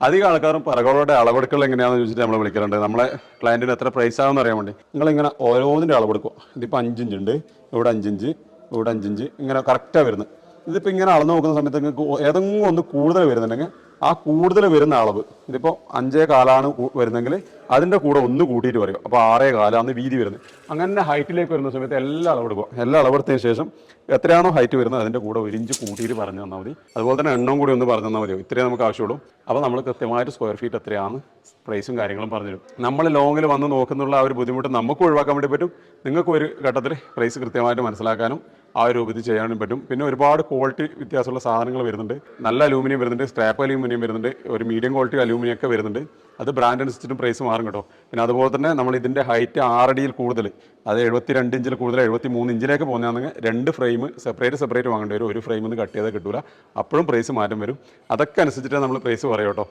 അധികം ആൾക്കാരും പറകളുടെ അളവെടുക്കൽ എങ്ങനെയാണെന്ന് ചോദിച്ചിട്ട് നമ്മൾ വിളിക്കാറുണ്ട്. നമ്മളെ ക്ലയൻറ്റിന് എത്ര പ്രൈസ് ആകുമെന്ന് അറിയാൻ വേണ്ടി നിങ്ങളിങ്ങനെ ഓരോന്നിൻ്റെ അളവെടുക്കും. ഇതിപ്പോൾ 5 ഇഞ്ച് ഉണ്ട്, ഇവിടെ 5 ഇഞ്ച്, ഇവിടെ 5 ഇഞ്ച്, ഇങ്ങനെ കറക്റ്റാണ് വരുന്നത്. ഇതിപ്പോൾ ഇങ്ങനെ അളന്ന് നോക്കുന്ന സമയത്ത് നിങ്ങൾക്ക് ഏതെങ്കിലും ഒന്ന് കൂടുതൽ വരുന്നുണ്ടെങ്കിൽ ആ കൂടുതൽ വരുന്ന അളവ്, ഇതിപ്പോൾ 5.25 വരുന്നെങ്കിൽ അതിൻ്റെ കൂടെ ഒന്ന് കൂട്ടിയിട്ട് പറയും. അപ്പോൾ 6.25 അന്ന് വീതി വരുന്നത്. അങ്ങനെ ഹൈറ്റിലേക്ക് വരുന്ന സമയത്ത് എല്ലാം അളവെടുക്കുക. എല്ലാം അളവെടുത്തതിന് ശേഷം എത്രയാണോ ഹൈറ്റ് വരുന്നത് അതിൻ്റെ കൂടെ 1 ഇഞ്ച് കൂട്ടിയിട്ട് പറഞ്ഞു തന്നാൽ മതി. അതുപോലെ തന്നെ എണ്ണം കൂടി ഒന്ന് പറഞ്ഞു തന്നാൽ മതിയോ, ഇത്രയേ നമുക്ക് ആവശ്യമുള്ളൂ. അപ്പോൾ നമ്മൾ കൃത്യമായിട്ട് സ്ക്വയർ ഫീറ്റ് എത്രയാണ് പ്രൈസും കാര്യങ്ങളും പറഞ്ഞു തരും. നമ്മൾ ലോങ്ങിൽ വന്ന് നോക്കുന്നുള്ള ആ ഒരു ബുദ്ധിമുട്ട് നമുക്ക് ഒഴിവാക്കാൻ വേണ്ടി പറ്റും. നിങ്ങൾക്ക് ഒരു ഘട്ടത്തിൽ പ്രൈസ് കൃത്യമായിട്ട് മനസ്സിലാക്കാനും ആ ഒരു രൂപത്തിൽ ചെയ്യാനും പറ്റും. പിന്നെ ഒരുപാട് ക്വാളിറ്റി വ്യത്യാസമുള്ള സാധനങ്ങൾ വരുന്നുണ്ട്. നല്ല അലൂമിനിയം വരുന്നുണ്ട്, സ്ക്രാപ്പ് അലൂമിനിയം വരുന്നുണ്ട്, ഒരു മീഡിയം ക്വാളിറ്റി അലൂമിനിയം ഒക്കെ വരുന്നുണ്ട്. അത് ബ്രാൻഡ് അനുസരിച്ചിട്ടും പ്രൈസ് മാറും കേട്ടോ. പിന്നെ അതുപോലെ തന്നെ നമ്മൾ ഇതിൻ്റെ ഹൈറ്റ് 6 അടിയിൽ കൂടുതൽ, അത് 72 ഇഞ്ചിൽ കൂടുതൽ 73 ഇഞ്ചിലേക്ക് പോകുന്നതാണെങ്കിൽ 2 ഫ്രെയിം സെപ്പറേറ്റ് വാങ്ങേണ്ടി വരും. ഒരു ഫ്രെയിമിൽ നിന്ന് കട്ട് ചെയ്താൽ കിട്ടൂല. അപ്പോഴും പ്രൈസ് മാറ്റം വരും. അതൊക്കെ അനുസരിച്ചിട്ട് നമ്മൾ പ്രൈസ് പറയും കേട്ടോ.